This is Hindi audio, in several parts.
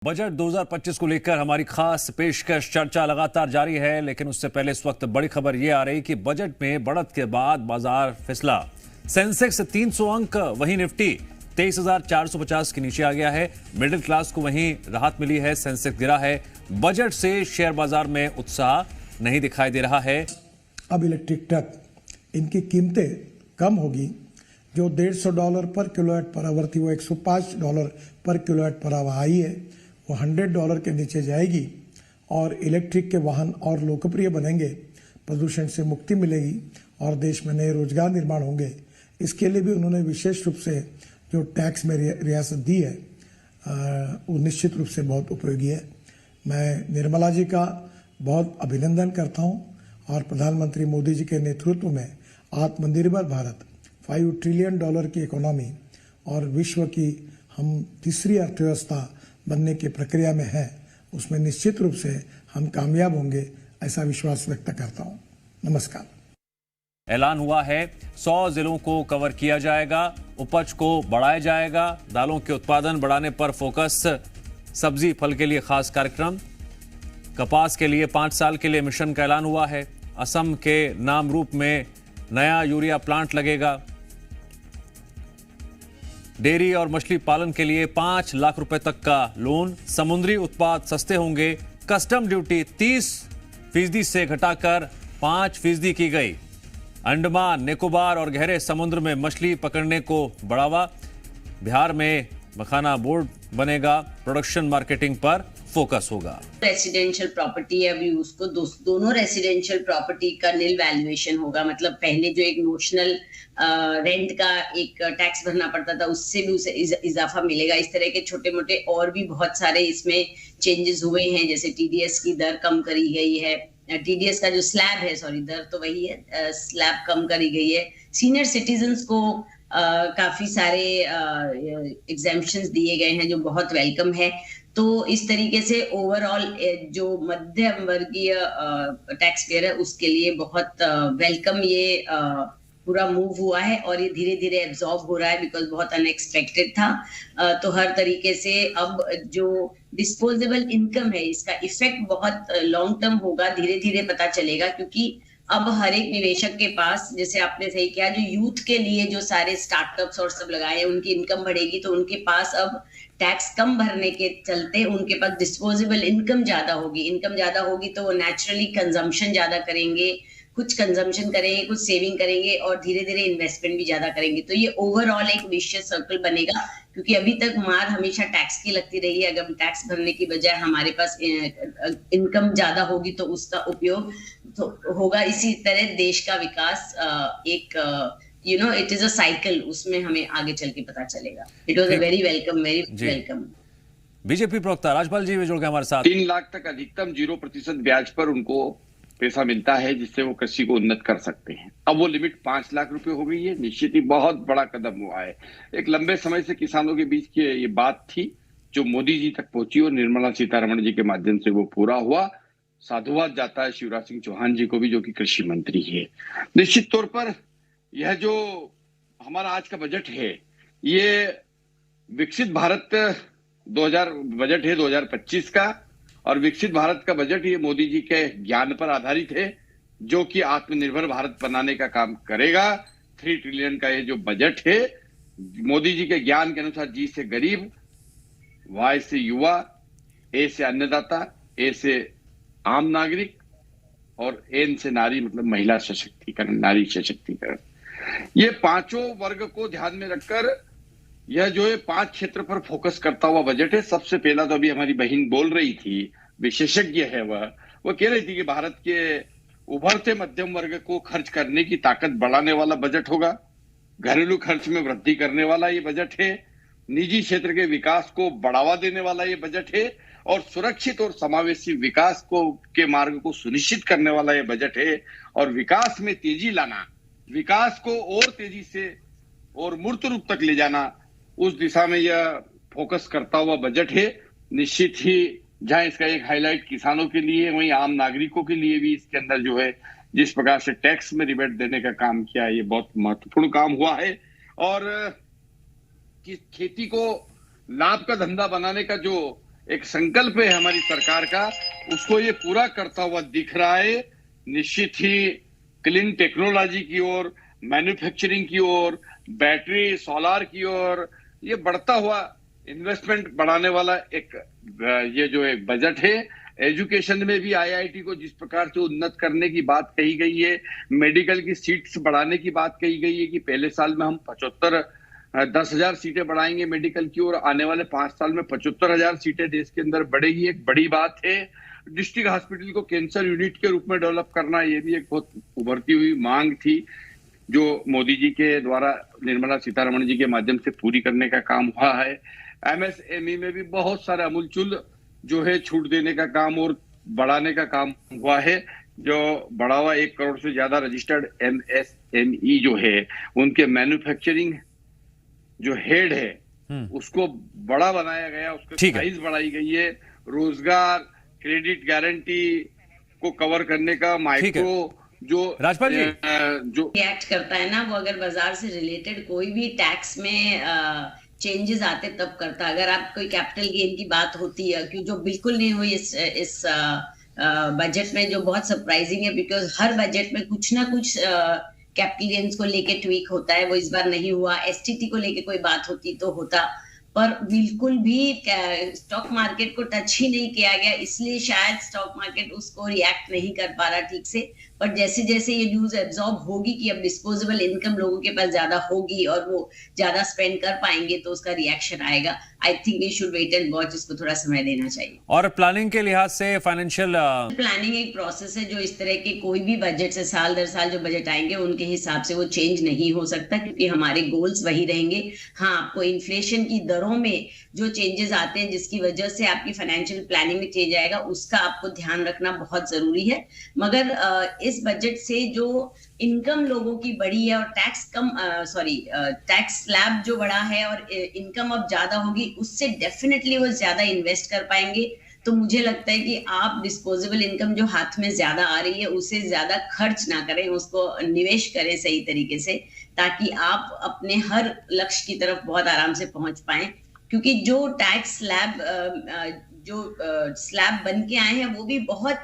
बजट 2025 को लेकर हमारी खास पेशकश चर्चा लगातार जारी है, लेकिन उससे पहले इस वक्त बड़ी खबर यह आ रही कि बजट में बढ़त के बाद बाजार फिसला। सेंसेक्स 300 अंक, वहीं निफ्टी 23,450 के नीचे आ गया है। मिडिल क्लास को वहीं राहत मिली है, सेंसेक्स गिरा है। बजट से शेयर बाजार में उत्साह नहीं दिखाई दे रहा है। अब इलेक्ट्रिक ट्रक इनकी कीमतें कम होगी, जो $150 पर किलोवाट पर आवर थी वो $105 पर किलोवाट पर आवर आई है, वो $100 के नीचे जाएगी और इलेक्ट्रिक के वाहन और लोकप्रिय बनेंगे, प्रदूषण से मुक्ति मिलेगी और देश में नए रोजगार निर्माण होंगे। इसके लिए भी उन्होंने विशेष रूप से जो टैक्स में रियासत दी है वो निश्चित रूप से बहुत उपयोगी है। मैं निर्मला जी का बहुत अभिनंदन करता हूं और प्रधानमंत्री मोदी जी के नेतृत्व में आत्मनिर्भर भारत, $5 ट्रिलियन की इकोनॉमी और विश्व की हम तीसरी अर्थव्यवस्था बनने की प्रक्रिया में है, उसमें निश्चित रूप से हम कामयाब होंगे, ऐसा विश्वास व्यक्त करता हूं। नमस्कार। ऐलान हुआ है 100 जिलों को कवर किया जाएगा, उपज को बढ़ाया जाएगा, दालों के उत्पादन बढ़ाने पर फोकस, सब्जी फल के लिए खास कार्यक्रम, कपास के लिए 5 साल के लिए मिशन का ऐलान हुआ है। असम के नामरूप में नया यूरिया प्लांट लगेगा। डेयरी और मछली पालन के लिए 5 लाख रुपए तक का लोन। समुद्री उत्पाद सस्ते होंगे। कस्टम ड्यूटी 30% से घटाकर 5% की गई। अंडमान निकोबार और गहरे समुद्र में मछली पकड़ने को बढ़ावा। बिहार में मखाना बोर्ड बनेगा। प्रोडक्शन मार्केटिंग पर फोकस होगा। रेसिडेंशियल प्रॉपर्टी है, अभी उसको दोनों रेसिडेंशियल प्रॉपर्टी का नील वैल्यूएशन होगा। मतलब पहले जो एक नोशनल रेंट का एक टैक्स भरना पड़ता था, उससे भी उसे इजाफा मिलेगा। इस तरह के छोटे मोटे और भी बहुत सारे इसमें चेंजेस हुए हैं, जैसे टीडीएस की दर कम करी गई है। टीडीएस का जो स्लैब है, सॉरी दर तो वही है, स्लैब कम करी गई है। सीनियर सिटीजन्स को काफी सारे एग्जेम्पशंस दिए गए हैं, जो बहुत वेलकम है। तो इस तरीके से ओवरऑल जो मध्यम वर्गीय टैक्स पेयर है उसके लिए बहुत वेलकम ये पूरा मूव हुआ है और ये धीरे धीरे एब्जॉर्ब हो रहा है, बिकॉज बहुत अनएक्सपेक्टेड था। तो हर तरीके से अब जो डिस्पोजेबल इनकम है, इसका इफेक्ट बहुत लॉन्ग टर्म होगा, धीरे धीरे पता चलेगा। क्योंकि अब हर एक निवेशक के पास, जैसे आपने सही किया, जो यूथ के लिए जो सारे स्टार्टअप्स और सब लगाए, उनकी इनकम बढ़ेगी, तो उनके पास अब टैक्स कम भरने के चलते उनके पास डिस्पोजेबल इनकम ज्यादा होगी। इनकम ज्यादा होगी तो वो नेचुरली कंजम्पशन ज्यादा करेंगे, कुछ कंजम्पशन करेंगे, कुछ सेविंग करेंगे और धीरे धीरे इन्वेस्टमेंट भी ज्यादा करेंगे। तो ये ओवरऑल एक विशियस सर्कल बनेगा, क्योंकि अभी तक मार हमेशा टैक्स की लगती रही है। अगर टैक्स भरने की बजाय हमारे पास इनकम ज्यादा होगी तो उसका उपयोग तो होगा। इसी तरह देश का विकास एक इट इज अ साइकिल, उसमें हमें आगे चल के पता चलेगा। It was a very welcome. BJP प्रवक्ता राजपाल जी भी जुड़ गए हमारे साथ। 3 लाख तक अधिकतम 0% ब्याज पर उनको पैसा मिलता है, जिससे वो कृषि को उन्नत कर सकते हैं। अब वो लिमिट 5 लाख रुपए हो गई है। निश्चित ही बहुत बड़ा कदम हुआ है। एक लंबे समय से किसानों के बीच की ये बात थी, जो मोदी जी तक पहुंची और निर्मला सीतारमण जी के माध्यम से वो पूरा हुआ। साधुवाद जाता है शिवराज सिंह चौहान जी को भी, जो कि कृषि मंत्री है। निश्चित तौर पर यह जो हमारा आज का बजट है, ये विकसित भारत बजट है 2025 का, और विकसित भारत का बजट ये मोदी जी के ज्ञान पर आधारित है, जो कि आत्मनिर्भर भारत बनाने का काम करेगा। 3 ट्रिलियन का ये जो बजट है, मोदी जी के ज्ञान के अनुसार जी से गरीब, वाई से युवा, ए से अन्नदाता, ए से आम नागरिक और एन से नारी, मतलब महिला सशक्तिकरण, नारी सशक्तिकरण। ये पांचों वर्ग को ध्यान में रखकर यह जो है 5 क्षेत्र पर फोकस करता हुआ बजट है। सबसे पहला तो अभी हमारी बहन बोल रही थी, विशेषज्ञ है वो कह रही थी कि भारत के उभरते मध्यम वर्ग को खर्च करने की ताकत बढ़ाने वाला बजट होगा। घरेलू खर्च में वृद्धि करने वाला ये बजट है। निजी क्षेत्र के विकास को बढ़ावा देने वाला ये बजट है और सुरक्षित और समावेशी विकास के मार्ग को सुनिश्चित करने वाला ये बजट है। और विकास में तेजी लाना, विकास को और तेजी से और मूर्त रूप तक ले जाना, उस दिशा में यह फोकस करता हुआ बजट है। निश्चित ही जहां इसका एक हाईलाइट किसानों के लिए, वहीं आम नागरिकों के लिए भी इसके अंदर जो है जिस प्रकार से टैक्स में रिबेट देने का काम किया है, ये बहुत महत्वपूर्ण काम हुआ है। और खेती को लाभ का धंधा बनाने का जो एक संकल्प है हमारी सरकार का, उसको ये पूरा करता हुआ दिख रहा है। निश्चित ही क्लीन टेक्नोलॉजी की ओर, मैन्युफैक्चरिंग की ओर, बैटरी सोलार की ओर ये बढ़ता हुआ इन्वेस्टमेंट बढ़ाने वाला एक ये जो एक बजट है। एजुकेशन में भी आईआईटी को जिस प्रकार से उन्नत करने की बात कही गई है, मेडिकल की सीट्स बढ़ाने की बात कही गई है कि पहले साल में हम 10,000 सीटें बढ़ाएंगे मेडिकल की, और आने वाले 5 साल में 75,000 सीटें देश के अंदर बढ़ेगी, एक बड़ी बात है। डिस्ट्रिक्ट हॉस्पिटल को कैंसर यूनिट के रूप में डेवलप करना, ये भी एक बहुत उभरती हुई मांग थी जो मोदी जी के द्वारा निर्मला सीतारमण जी के माध्यम से पूरी करने का काम हुआ है। एमएसएमई में भी बहुत सारे अमूलचूल जो है छूट देने का काम और बढ़ाने का काम हुआ है। जो बढ़ा हुआ 1 करोड़ से ज्यादा रजिस्टर्ड एमएसएमई जो है, उनके मैन्युफैक्चरिंग जो हेड है उसको बड़ा बनाया गया, उसकी साइज बढ़ाई गई है। रोजगार, क्रेडिट गारंटी को कवर करने का माइक्रो जो राजपाल जी जो रिएक्ट करता है ना, वो अगर बाजार से रिलेटेड कोई भी टैक्स में चेंजेस आते तब करता। अगर आप कोई कैपिटल गेन की बात होती है कि जो बिल्कुल नहीं हुई इस बजट में, जो बहुत सरप्राइजिंग है, बिकॉज हर बजट में कुछ ना कुछ कैपिटल गेन्स को लेके ट्वीक होता है। वो इस बार नहीं हुआ। एसटीटी को लेके कोई बात होती तो होता, पर बिल्कुल भी स्टॉक मार्केट को टच ही नहीं किया गया, इसलिए शायद स्टॉक मार्केट उसको रिएक्ट नहीं कर पा रहा ठीक से। पर जैसे जैसे ये न्यूज एब्जॉर्ब होगी कि अब डिस्पोजेबल इनकम लोगों के पास ज्यादा होगी और वो ज्यादा स्पेंड कर पाएंगे, तो उसका रिएक्शन आएगा। I think we should wait and watch, इसको थोड़ा समय देना चाहिए। और प्लानिंग के लिहाज से फाइनेंशियल प्लानिंग एक प्रोसेस है, जो इस तरह के कोई भी बजट से साल दर साल जो बजट आएंगे उनके हिसाब से वो चेंज नहीं हो सकता, क्योंकि हमारे गोल्स वही रहेंगे। हाँ, आपको इन्फ्लेशन की दरों में जो चेंजेस आते हैं जिसकी वजह से आपकी फाइनेंशियल प्लानिंग में चेंज आएगा, उसका आपको ध्यान रखना बहुत जरूरी है। मगर इस बजट से जो इनकम लोगों की बढ़ी है और टैक्स स्लैब जो बढ़ा है और इनकम अब ज्यादा होगी, उससे डेफिनेटली वो ज्यादा इन्वेस्ट कर पाएंगे। तो मुझे लगता है कि आप डिस्पोजेबल इनकम जो हाथ में ज्यादा आ रही है उसे ज्यादा खर्च ना करें, उसको निवेश करें सही तरीके से, ताकि आप अपने हर लक्ष्य की तरफ बहुत आराम से पहुंच पाएं। क्योंकि जो टैक्स स्लैब बन के आए हैं वो भी बहुत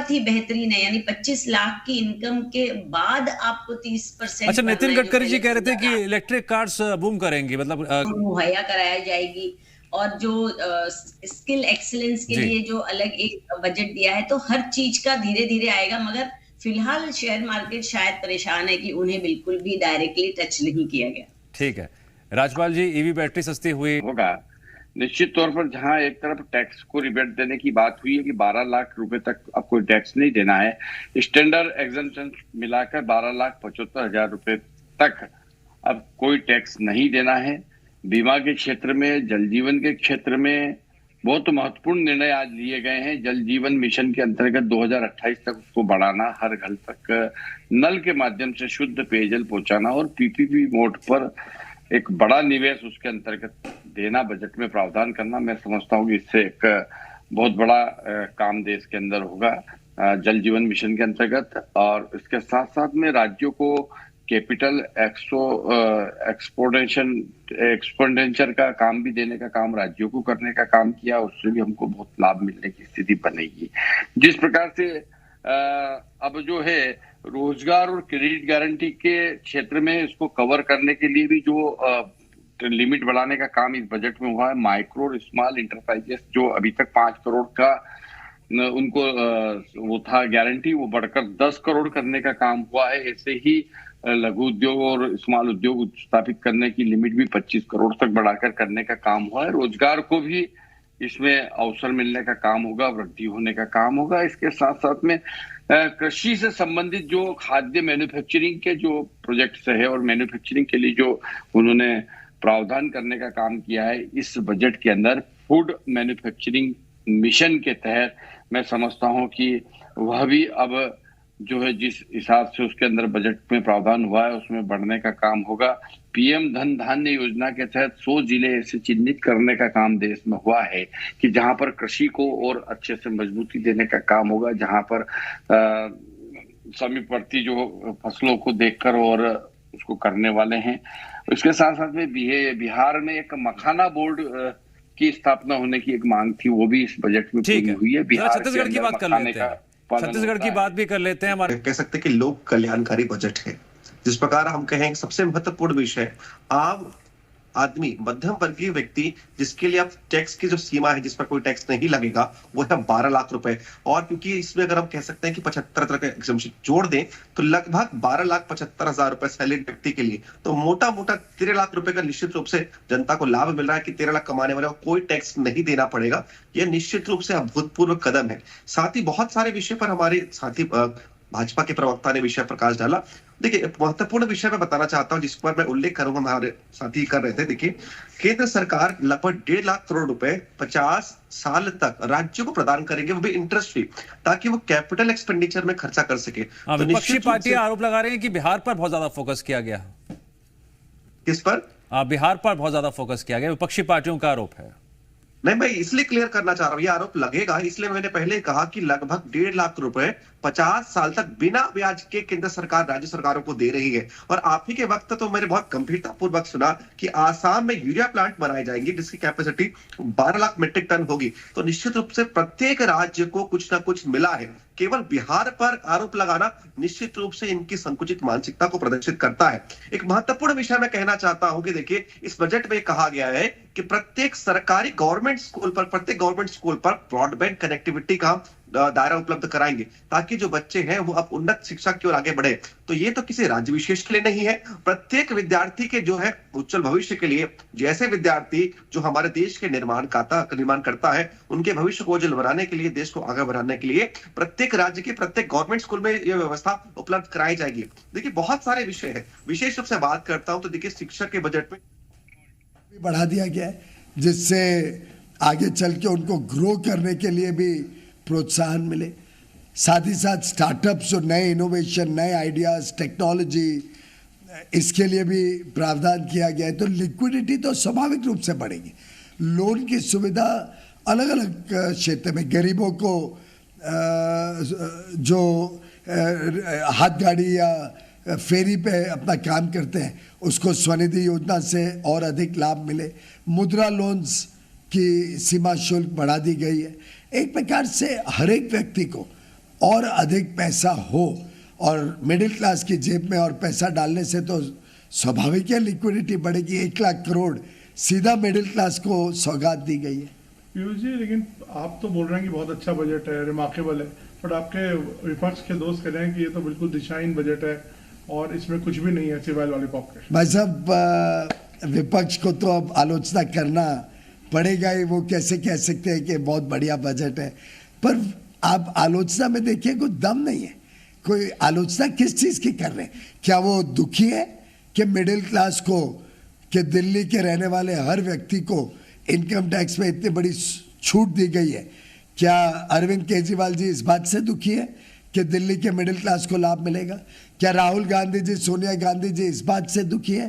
ही बेहतरीन है। यानी 25 लाख की इनकम के बाद आपको 30%। अच्छा, नितिन गडकरी जी कह रहे थे कि इलेक्ट्रिक कार्स बूम करेंगी, मतलब मुहैया कराया जाएगी। और जो स्किल एक्सीलेंस के लिए जो अलग एक बजट दिया है, तो हर चीज का धीरे धीरे आएगा। मगर फिलहाल शेयर मार्केट शायद परेशान है कि उन्हें बिल्कुल भी डायरेक्टली टच नहीं किया गया। ठीक है राजपाल जी, ईवी बैटरी सस्ती हुई होगा निश्चित तौर पर। जहां एक तरफ टैक्स को रिबेट देने की बात हुई है कि 12 लाख रुपए तक अब कोई टैक्स नहीं देना है, स्टैंडर्ड एग्जम्पशन मिलाकर 12,75,000 रुपए तक अब कोई टैक्स नहीं देना है। बीमा के क्षेत्र में, जल जीवन के क्षेत्र में बहुत महत्वपूर्ण निर्णय आज लिए गए हैं। जल जीवन मिशन के अंतर्गत 2028 तक उसको बढ़ाना, हर घर तक नल के माध्यम से शुद्ध पेयजल पहुंचाना और पीपीपी मोड पर एक बड़ा निवेश उसके अंतर्गत देना, बजट में प्रावधान करना। मैं समझता हूँ कि इससे एक बहुत बड़ा काम देश के अंदर होगा जल जीवन मिशन के अंतर्गत। और इसके साथ साथ में राज्यों को कैपिटल एक्सपोनेंशियल का काम भी देने का काम राज्यों को करने का काम किया, उससे भी हमको बहुत लाभ मिलने की स्थिति बनेगी। जिस प्रकार से अब जो है रोजगार और क्रेडिट गारंटी के क्षेत्र में इसको कवर करने के लिए भी जो लिमिट बढ़ाने का काम इस बजट में हुआ है। माइक्रो और स्मॉल इंटरप्राइजेस जो अभी तक 5 करोड़ का उनको वो था गारंटी, वो बढ़कर 10 करोड़ करने का काम हुआ है। ऐसे ही लघु उद्योग और स्मॉल उद्योग स्थापित करने की लिमिट भी 25 करोड़ तक बढ़ाकर करने का काम हुआ है। रोजगार को भी इसमें अवसर मिलने का काम होगा, वृद्धि होने का काम होगा। इसके साथ साथ में कृषि से संबंधित जो खाद्य मैन्युफैक्चरिंग के जो प्रोजेक्ट्स है और मैन्युफैक्चरिंग के लिए जो उन्होंने प्रावधान करने का काम किया है इस बजट के अंदर, फूड मैन्युफैक्चरिंग मिशन के तहत मैं समझता हूं कि वह भी अब जो है जिस हिसाब से उसके अंदर बजट में प्रावधान हुआ है उसमें बढ़ने का काम होगा। पीएम धन धान्य योजना के तहत 100 जिले ऐसे चिन्हित करने का काम देश में हुआ है कि जहां पर कृषि को और अच्छे से मजबूती देने का काम होगा, जहां पर समीपवर्ती जो फसलों को देखकर और उसको करने वाले हैं। इसके साथ साथ में बिहार में एक मखाना बोर्ड की स्थापना होने की एक मांग थी, वो भी इस बजट में ठीक पूरी है, हुई है। जरा बिहार छत्तीसगढ़ की बात कर लेते हैं। छत्तीसगढ़ की बात भी कर लेते हैं। हमारे कह सकते हैं कि लोक कल्याणकारी बजट है। जिस प्रकार हम कहें सबसे महत्वपूर्ण विषय आम आदमी, मध्यम वर्गीय व्यक्ति, जिसके लिए अब टैक्स की जो सीमा है, जिस पर कोई टैक्स नहीं लगेगा, वो है 12 लाख रुपए। और क्योंकि इसमें अगर हम कह सकते हैं कि 75 तरह के एग्जम्पशन जोड़ दें तो लगभग 12,75,000 रुपए सैलरी व्यक्ति के लिए, तो मोटा मोटा 13 लाख रुपए का निश्चित रूप से जनता को लाभ मिल रहा है कि 13 लाख कमाने वाले को कोई टैक्स नहीं देना पड़ेगा। यह निश्चित रूप से अभूतपूर्व कदम है। साथ ही बहुत सारे विषय पर हमारे साथी भाजपा के प्रवक्ता ने विषय प्रकाश डाला। देखिए, महत्वपूर्ण विषय मैं बताना चाहता हूं जिस पर मैं उल्लेख करूंगा, हमारे साथी कर रहे थे। देखिए, केंद्र सरकार लगभग 1.5 लाख करोड़ रुपए 50 साल तक राज्यों को प्रदान करेंगे, वो भी इंटरेस्ट फ्री, ताकि वो कैपिटल एक्सपेंडिचर में खर्चा कर सके। तो विपक्षी पार्टियां आरोप लगा रहे हैं कि बिहार पर बहुत ज्यादा फोकस किया गया। किस पर? बिहार पर बहुत ज्यादा फोकस किया गया, विपक्षी पार्टियों का आरोप है। नहीं, मैं इसलिए क्लियर करना चाह रहा हूं, ये आरोप लगेगा, इसलिए मैंने पहले कहा कि लगभग 1.5 लाख रुपए 50 साल तक बिना ब्याज के केंद्र सरकार राज्य सरकारों को दे रही है। और आप ही के वक्त तो मैंने बहुत गंभीरता पूर्वक सुना कि आसाम में यूरिया प्लांट बनाए जाएंगे जिसकी कैपेसिटी 12 लाख मीट्रिक टन होगी। तो निश्चित रूप से प्रत्येक राज्य को कुछ ना कुछ मिला है। केवल बिहार पर आरोप लगाना निश्चित रूप से इनकी संकुचित मानसिकता को प्रदर्शित करता है। एक महत्वपूर्ण विषय मैं कहना चाहता हूं कि देखिए, इस बजट में कहा गया है कि प्रत्येक सरकारी गवर्नमेंट स्कूल पर ब्रॉडबैंड कनेक्टिविटी का दायरा उपलब्ध कराएंगे, ताकि जो बच्चे हैं वो अब उन्नत शिक्षा की ओर आगे बढ़े। तो ये तो किसी राज्य विशेष के लिए नहीं है, प्रत्येक विद्यार्थी के जो है उज्जवल भविष्य के लिए, जैसे विद्यार्थी जो हमारे देश के निर्माण करता है, उनके भविष्य को उज्जवल बनाने के लिए, देश को आगे बढ़ाने के लिए प्रत्येक राज्य के प्रत्येक गवर्नमेंट स्कूल में यह व्यवस्था उपलब्ध कराई जाएगी। देखिए, बहुत सारे विषय है। विशेष रूप से बात करता हूं तो देखिए, शिक्षा के बजट में बढ़ा दिया गया है, जिससे आगे चल के उनको ग्रो करने के लिए भी प्रोत्साहन मिले। साथ ही साथ स्टार्टअप्स और नए इनोवेशन, नए आइडियाज, टेक्नोलॉजी, इसके लिए भी प्रावधान किया गया है। तो लिक्विडिटी तो स्वाभाविक रूप से बढ़ेगी। लोन की सुविधा अलग अलग क्षेत्र में, गरीबों को जो हाथ गाड़ी या फेरी पे अपना काम करते हैं, उसको स्वनिधि योजना से और अधिक लाभ मिले। मुद्रा लोन्स की सीमा शुल्क बढ़ा दी गई है। एक प्रकार से हर एक व्यक्ति को और अधिक पैसा हो, और मिडिल क्लास की जेब में और पैसा डालने से तो स्वाभाविक है लिक्विडिटी बढ़ेगी। 1 लाख करोड़ सीधा मिडिल क्लास को सौगात दी गई है। पीयूष जी, लेकिन आप तो बोल रहे हैं कि बहुत अच्छा बजट है, रिमार्केबल है, बट आपके विपक्ष के दोस्त कह रहे हैं कि ये तो बिल्कुल दिशाहीन बजट है और इसमें कुछ भी नहीं है सिवाय लॉलीपॉप के। भाई साहब, विपक्ष को तो अब आलोचना करना पड़ेगा ही। वो कैसे कह सकते हैं कि बहुत बढ़िया बजट है, पर आप आलोचना में देखिए कोई दम नहीं है। कोई आलोचना किस चीज की कर रहे हैं? क्या वो दुखी है कि मिडिल क्लास को, कि दिल्ली के रहने वाले हर व्यक्ति को इनकम टैक्स में इतनी बड़ी छूट दी गई है? क्या अरविंद केजरीवाल जी इस बात से दुखी है कि दिल्ली के मिडिल क्लास को लाभ मिलेगा? क्या राहुल गांधी जी, सोनिया गांधी जी इस बात से दुखी है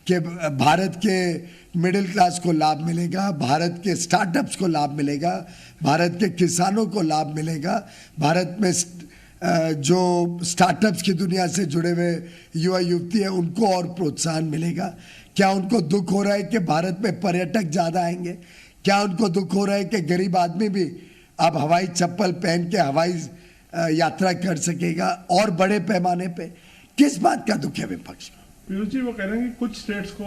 कि भारत के मिडिल क्लास को लाभ मिलेगा, भारत के स्टार्टअप्स को लाभ मिलेगा, भारत के किसानों को लाभ मिलेगा, भारत में जो स्टार्टअप्स की दुनिया से जुड़े हुए युवा युवती है उनको और प्रोत्साहन मिलेगा? क्या उनको दुख हो रहा है कि भारत में पर्यटक ज़्यादा आएंगे? क्या उनको दुख हो रहा है कि गरीब आदमी भी अब हवाई चप्पल पहन के हवाई यात्रा कर सकेगा और बड़े पैमाने पे? किस बात का दुख है विपक्ष को? पीयूष जी, वो कह रहे हैं कि कुछ स्टेट्स को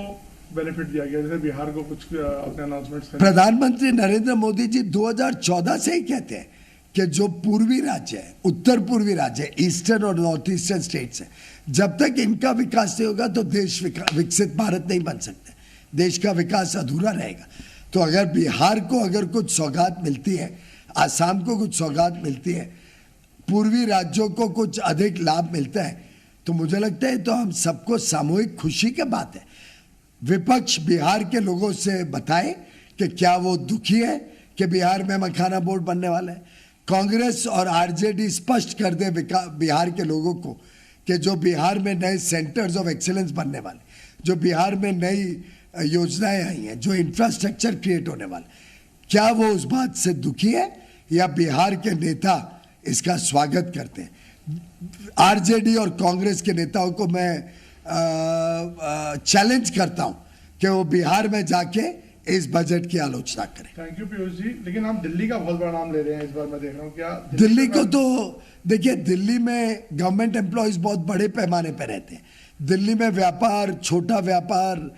बेनिफिट दिया गया, जैसे बिहार को कुछ अपने अनाउंसमेंट्स। प्रधानमंत्री नरेंद्र मोदी जी 2014 से ही कहते हैं कि जो पूर्वी राज्य है, उत्तर पूर्वी राज्य, ईस्टर्न और नॉर्थ ईस्टर्न स्टेट्स है, जब तक इनका विकास नहीं होगा तो देश विकसित भारत नहीं बन सकते, देश का विकास अधूरा रहेगा। तो अगर बिहार को अगर कुछ सौगात मिलती है, आसाम को कुछ सौगात मिलती है, पूर्वी राज्यों को कुछ अधिक लाभ मिलता है, तो मुझे लगता है तो हम सबको सामूहिक खुशी की बात है। विपक्ष बिहार के लोगों से बताए कि क्या वो दुखी है कि बिहार में मखाना बोर्ड बनने वाला है। कांग्रेस और आरजेडी स्पष्ट कर दे बिहार के लोगों को कि जो बिहार में नए सेंटर्स ऑफ एक्सीलेंस बनने वाले, जो बिहार में नई योजनाएं आई हैं, जो इंफ्रास्ट्रक्चर क्रिएट होने वाला, क्या वो उस बात से दुखी है या बिहार के नेता इसका स्वागत करते हैं? आरजेडी और कांग्रेस के नेताओं को मैं चैलेंज करता हूं कि वो बिहार में जाके इस बजट की आलोचना करें। थैंक यू पीयूष जी। लेकिन हम दिल्ली का बहुत बड़ा नाम ले रहे हैं इस बार, मैं देख रहा हूँ क्या दिल्ली को तो देखिए, दिल्ली में गवर्नमेंट एम्प्लॉयज बहुत बड़े पैमाने पर रहते हैं। दिल्ली में व्यापार, छोटा व्यापार,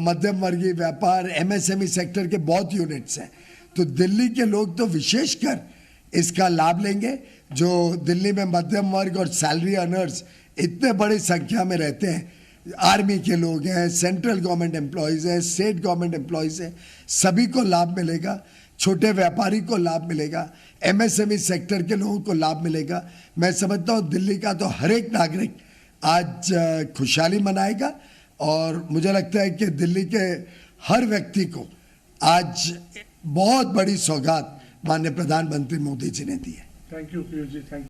मध्यम वर्गीय व्यापार, एमएसएमई सेक्टर के बहुत यूनिट्स हैं। तो दिल्ली के लोग तो विशेषकर इसका लाभ लेंगे। जो दिल्ली में मध्यम वर्ग और सैलरी अर्नर्स इतने बड़ी संख्या में रहते हैं, आर्मी के लोग हैं, सेंट्रल गवर्नमेंट एम्प्लॉयज़ हैं, स्टेट गवर्नमेंट एम्प्लॉयज़ हैं, सभी को लाभ मिलेगा। छोटे व्यापारी को लाभ मिलेगा, एमएसएमई सेक्टर के लोगों को लाभ मिलेगा। मैं समझता हूँ दिल्ली का तो हर एक नागरिक आज खुशहाली मनाएगा और मुझे लगता है कि दिल्ली के हर व्यक्ति को आज बहुत बड़ी सौगात माननीय प्रधानमंत्री मोदी जी ने दी है। Thank you Piyush ji, thank you.